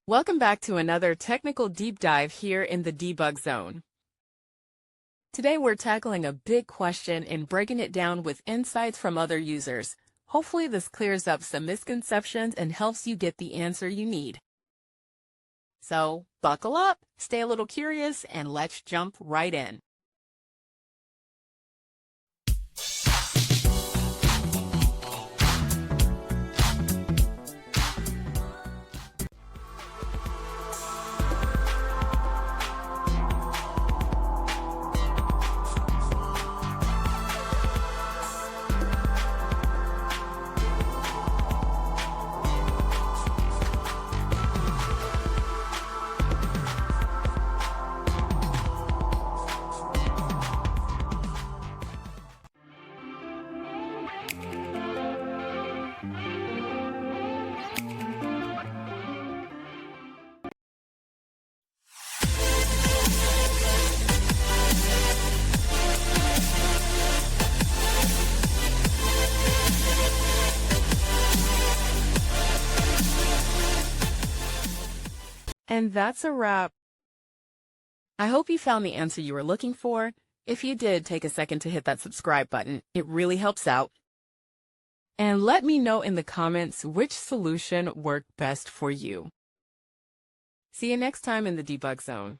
Welcome back to another technical deep dive here in the debug zone. Today we're tackling a big question and breaking it down with insights from other users. Hopefully this clears up some misconceptions and helps you get the answer you need. So buckle up, stay a little curious, and let's jump right in. And that's a wrap. I hope you found the answer you were looking for. If you did, take a second to hit that subscribe button. It really helps out. And let me know in the comments which solution worked best for you. See you next time in the debug zone.